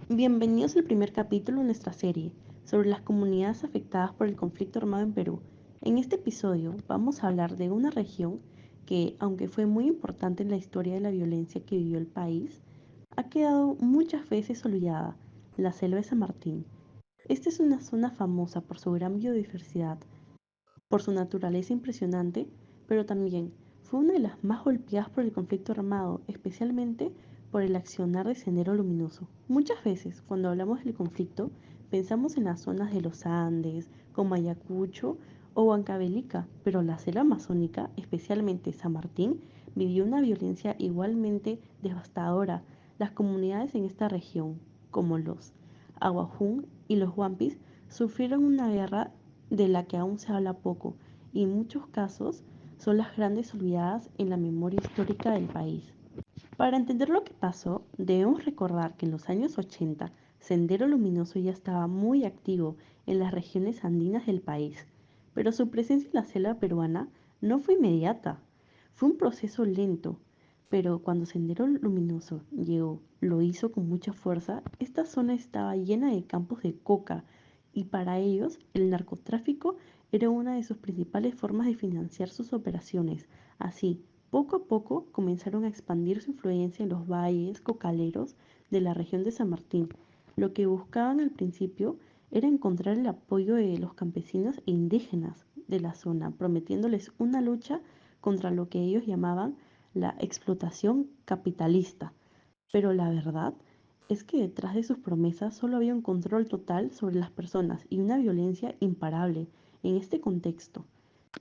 Bienvenidos al primer capítulo de nuestra serie sobre las comunidades afectadas por el conflicto armado en Perú. En este episodio vamos a hablar de una región que, aunque fue muy importante en la historia de la violencia que vivió el país, ha quedado muchas veces olvidada, la selva de San Martín. Esta es una zona famosa por su gran biodiversidad, por su naturaleza impresionante, pero también fue una de las más golpeadas por el conflicto armado, especialmente por el accionar de Sendero Luminoso. Muchas veces, cuando hablamos del conflicto, pensamos en las zonas de los Andes, como Ayacucho o Huancavelica, pero la selva amazónica, especialmente San Martín, vivió una violencia igualmente devastadora. Las comunidades en esta región, como los Aguajún y los Huampis, sufrieron una guerra de la que aún se habla poco y en muchos casos son las grandes olvidadas en la memoria histórica del país. Para entender lo que pasó, debemos recordar que en los años 80 Sendero Luminoso ya estaba muy activo en las regiones andinas del país, pero su presencia en la selva peruana no fue inmediata. Fue un proceso lento, pero cuando Sendero Luminoso llegó, lo hizo con mucha fuerza. Esta zona estaba llena de campos de coca y para ellos el narcotráfico era una de sus principales formas de financiar sus operaciones. Así, poco a poco comenzaron a expandir su influencia en los valles cocaleros de la región de San Martín. Lo que buscaban al principio era encontrar el apoyo de los campesinos e indígenas de la zona, prometiéndoles una lucha contra lo que ellos llamaban la explotación capitalista. Pero la verdad es que detrás de sus promesas solo había un control total sobre las personas y una violencia imparable. En este contexto,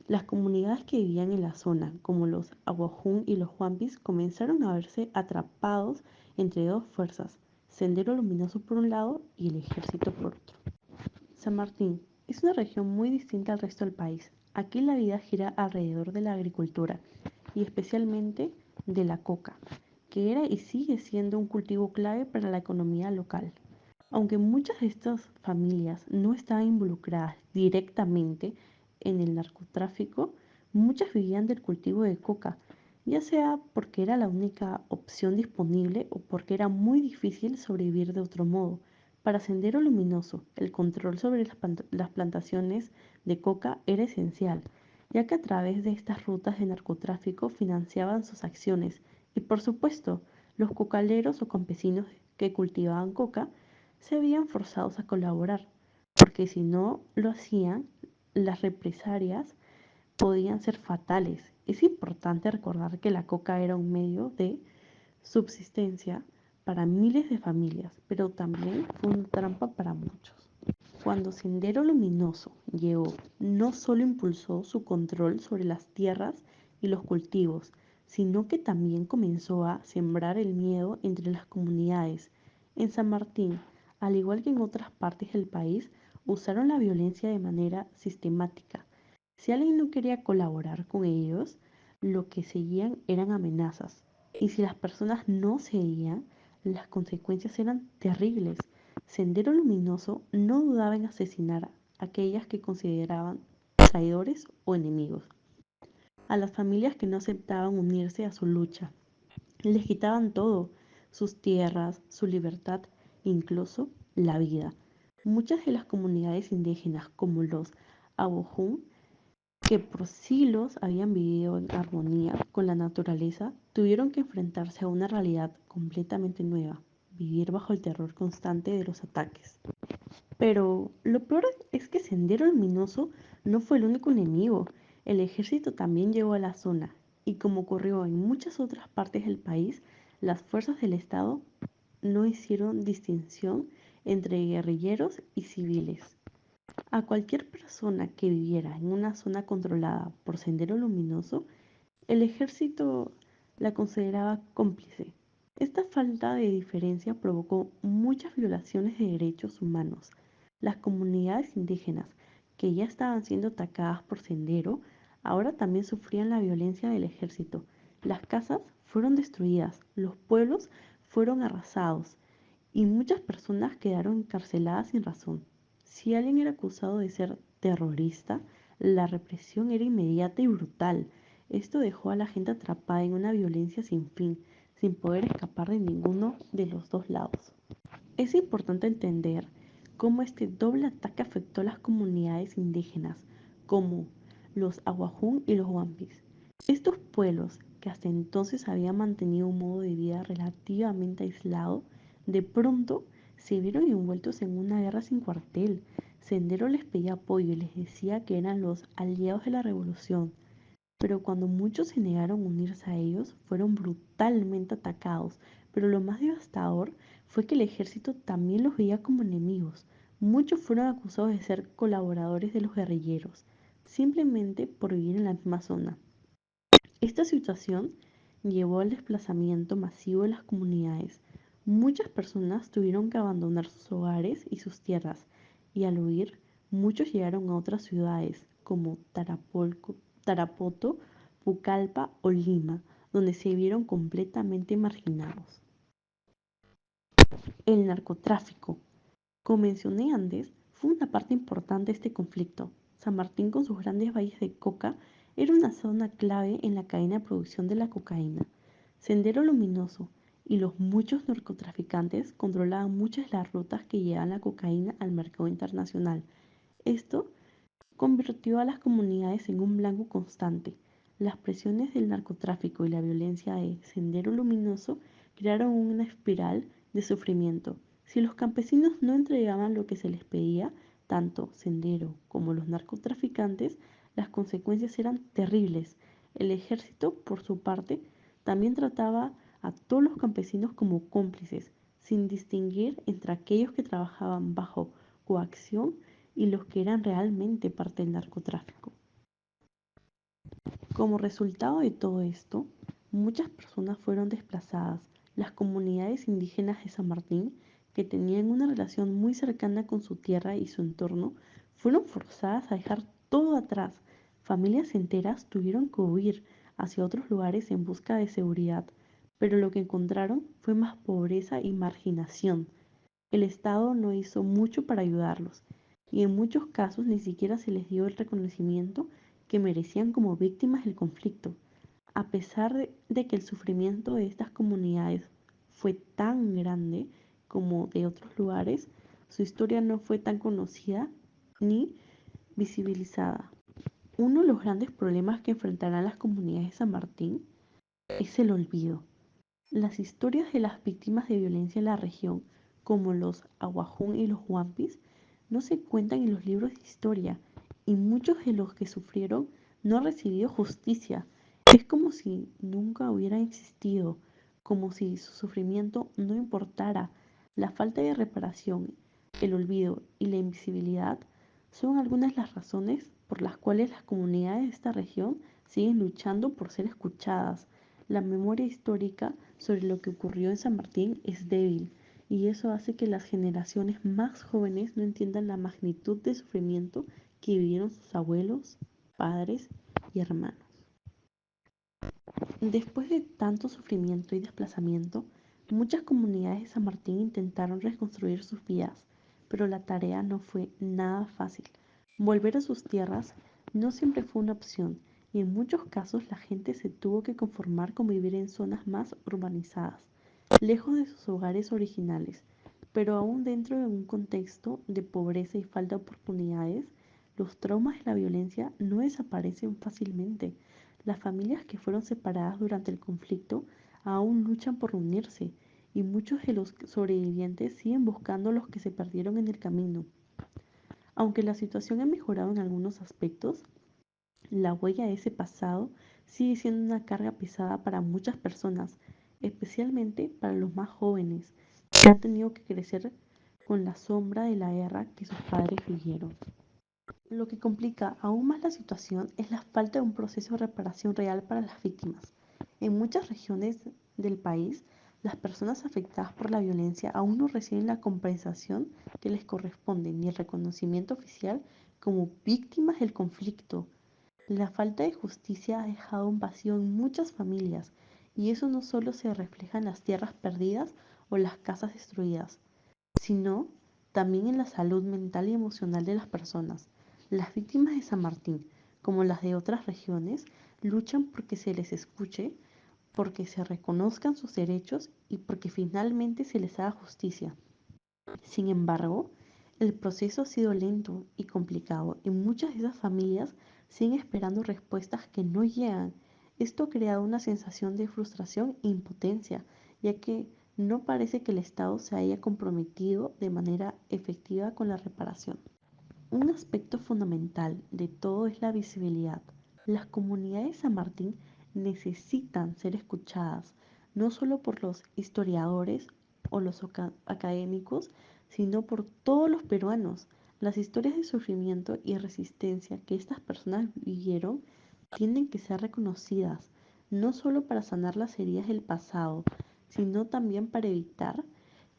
las comunidades que vivían en la zona, como los Aguajún y los Huampis, comenzaron a verse atrapados entre dos fuerzas, Sendero Luminoso por un lado y el ejército por otro. San Martín es una región muy distinta al resto del país. Aquí la vida gira alrededor de la agricultura y especialmente de la coca, que era y sigue siendo un cultivo clave para la economía local. Aunque muchas de estas familias no estaban involucradas directamente en el narcotráfico, muchas vivían del cultivo de coca, ya sea porque era la única opción disponible o porque era muy difícil sobrevivir de otro modo. Para Sendero Luminoso, el control sobre las plantaciones de coca era esencial, ya que a través de estas rutas de narcotráfico financiaban sus acciones y, por supuesto, los cocaleros o campesinos que cultivaban coca se veían forzados a colaborar, porque si no lo hacían, las represalias podían ser fatales. Es importante recordar que la coca era un medio de subsistencia para miles de familias, pero también fue una trampa para muchos. Cuando Sendero Luminoso llegó, no solo impulsó su control sobre las tierras y los cultivos, sino que también comenzó a sembrar el miedo entre las comunidades. En San Martín, al igual que en otras partes del país, usaron la violencia de manera sistemática. Si alguien no quería colaborar con ellos, lo que seguían eran amenazas. Y si las personas no seguían, las consecuencias eran terribles. Sendero Luminoso no dudaba en asesinar a aquellas que consideraban traidores o enemigos, a las familias que no aceptaban unirse a su lucha. Les quitaban todo, sus tierras, su libertad, incluso la vida. Muchas de las comunidades indígenas, como los Abojún, que por siglos habían vivido en armonía con la naturaleza, tuvieron que enfrentarse a una realidad completamente nueva, vivir bajo el terror constante de los ataques. Pero lo peor es que Sendero Luminoso no fue el único enemigo. El ejército también llegó a la zona y como ocurrió en muchas otras partes del país, las fuerzas del Estado no hicieron distinción entre guerrilleros y civiles. A cualquier persona que viviera en una zona controlada por Sendero Luminoso, el ejército la consideraba cómplice. Esta falta de diferencia provocó muchas violaciones de derechos humanos. Las comunidades indígenas, que ya estaban siendo atacadas por Sendero, ahora también sufrían la violencia del ejército. Las casas fueron destruidas, los pueblos fueron arrasados y muchas personas quedaron encarceladas sin razón. Si alguien era acusado de ser terrorista, la represión era inmediata y brutal. Esto dejó a la gente atrapada en una violencia sin fin, sin poder escapar de ninguno de los dos lados. Es importante entender cómo este doble ataque afectó a las comunidades indígenas, como los Aguajún y los Wampis. Estos pueblos, que hasta entonces habían mantenido un modo de vida relativamente aislado, de pronto se vieron envueltos en una guerra sin cuartel. Sendero les pedía apoyo y les decía que eran los aliados de la revolución, pero cuando muchos se negaron a unirse a ellos, fueron brutalmente atacados. Pero lo más devastador fue que el ejército también los veía como enemigos. Muchos fueron acusados de ser colaboradores de los guerrilleros, simplemente por vivir en la misma zona. Esta situación llevó al desplazamiento masivo de las comunidades. Muchas personas tuvieron que abandonar sus hogares y sus tierras, y al huir, muchos llegaron a otras ciudades como Tarapoto, Pucallpa o Lima, donde se vieron completamente marginados. El narcotráfico, como mencioné antes, fue una parte importante de este conflicto. San Martín, con sus grandes valles de coca, era una zona clave en la cadena de producción de la cocaína. Sendero Luminoso y los muchos narcotraficantes controlaban muchas de las rutas que llevaban la cocaína al mercado internacional. Esto convirtió a las comunidades en un blanco constante. Las presiones del narcotráfico y la violencia de Sendero Luminoso crearon una espiral de sufrimiento. Si los campesinos no entregaban lo que se les pedía, tanto Sendero como los narcotraficantes, las consecuencias eran terribles. El ejército, por su parte, también trataba a todos los campesinos como cómplices, sin distinguir entre aquellos que trabajaban bajo coacción y los que eran realmente parte del narcotráfico. Como resultado de todo esto, muchas personas fueron desplazadas. Las comunidades indígenas de San Martín, que tenían una relación muy cercana con su tierra y su entorno, fueron forzadas a dejar todo atrás. Familias enteras tuvieron que huir hacia otros lugares en busca de seguridad, pero lo que encontraron fue más pobreza y marginación. El Estado no hizo mucho para ayudarlos y en muchos casos ni siquiera se les dio el reconocimiento que merecían como víctimas del conflicto. A pesar de que el sufrimiento de estas comunidades fue tan grande como de otros lugares, su historia no fue tan conocida ni visibilizada. Uno de los grandes problemas que enfrentarán las comunidades de San Martín es el olvido. Las historias de las víctimas de violencia en la región, como los Aguajún y los Huampis, no se cuentan en los libros de historia y muchos de los que sufrieron no han recibido justicia. Es como si nunca hubieran existido, como si su sufrimiento no importara. La falta de reparación, el olvido y la invisibilidad son algunas de las razones por las cuales las comunidades de esta región siguen luchando por ser escuchadas. La memoria histórica sobre lo que ocurrió en San Martín es débil y eso hace que las generaciones más jóvenes no entiendan la magnitud de sufrimiento que vivieron sus abuelos, padres y hermanos. Después de tanto sufrimiento y desplazamiento, muchas comunidades de San Martín intentaron reconstruir sus vidas, pero la tarea no fue nada fácil. Volver a sus tierras no siempre fue una opción y en muchos casos la gente se tuvo que conformar con vivir en zonas más urbanizadas, lejos de sus hogares originales. Pero aún dentro de un contexto de pobreza y falta de oportunidades, los traumas de la violencia no desaparecen fácilmente. Las familias que fueron separadas durante el conflicto aún luchan por unirse y muchos de los sobrevivientes siguen buscando a los que se perdieron en el camino. Aunque la situación ha mejorado en algunos aspectos, la huella de ese pasado sigue siendo una carga pesada para muchas personas, especialmente para los más jóvenes, que han tenido que crecer con la sombra de la guerra que sus padres vivieron. Lo que complica aún más la situación es la falta de un proceso de reparación real para las víctimas. En muchas regiones del país, las personas afectadas por la violencia aún no reciben la compensación que les corresponde ni el reconocimiento oficial como víctimas del conflicto. La falta de justicia ha dejado un vacío en muchas familias y eso no solo se refleja en las tierras perdidas o las casas destruidas, sino también en la salud mental y emocional de las personas. Las víctimas de San Martín, como las de otras regiones, luchan porque se les escuche, porque se reconozcan sus derechos y porque finalmente se les haga justicia. Sin embargo, el proceso ha sido lento y complicado y muchas de esas familias siguen esperando respuestas que no llegan. Esto ha creado una sensación de frustración e impotencia, ya que no parece que el Estado se haya comprometido de manera efectiva con la reparación. Un aspecto fundamental de todo es la visibilidad. Las comunidades de San Martín necesitan ser escuchadas, no solo por los historiadores o los académicos, sino por todos los peruanos. Las historias de sufrimiento y resistencia que estas personas vivieron tienen que ser reconocidas, no solo para sanar las heridas del pasado, sino también para evitar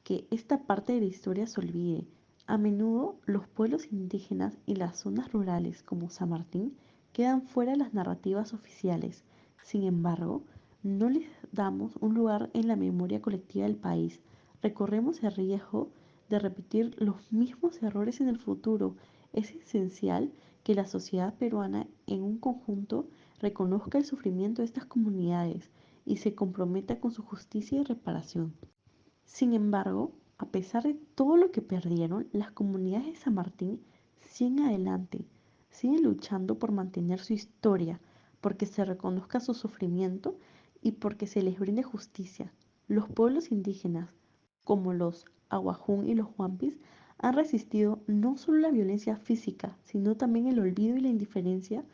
que esta parte de la historia se olvide. A menudo los pueblos indígenas y las zonas rurales como San Martín quedan fuera de las narrativas oficiales. Sin embargo, no les damos un lugar en la memoria colectiva del país. Recorremos el riesgo de repetir los mismos errores en el futuro. Es esencial que la sociedad peruana en un conjunto reconozca el sufrimiento de estas comunidades y se comprometa con su justicia y reparación. Sin embargo, a pesar de todo lo que perdieron, las comunidades de San Martín siguen adelante, siguen luchando por mantener su historia, porque se reconozca su sufrimiento y porque se les brinde justicia. Los pueblos indígenas, como los Aguajún y los Huampis, han resistido no solo la violencia física, sino también el olvido y la indiferencia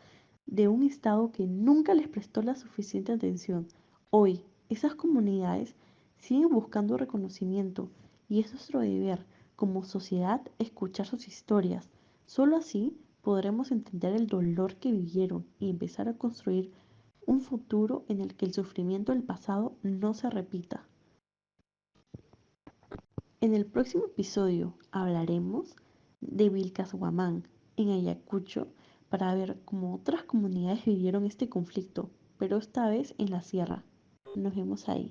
de un Estado que nunca les prestó la suficiente atención. Hoy, esas comunidades siguen buscando reconocimiento y es nuestro deber como sociedad escuchar sus historias. Solo así podremos entender el dolor que vivieron y empezar a construir un futuro en el que el sufrimiento del pasado no se repita. En el próximo episodio hablaremos de Vilcashuamán, en Ayacucho, para ver cómo otras comunidades vivieron este conflicto, pero esta vez en la sierra. Nos vemos ahí.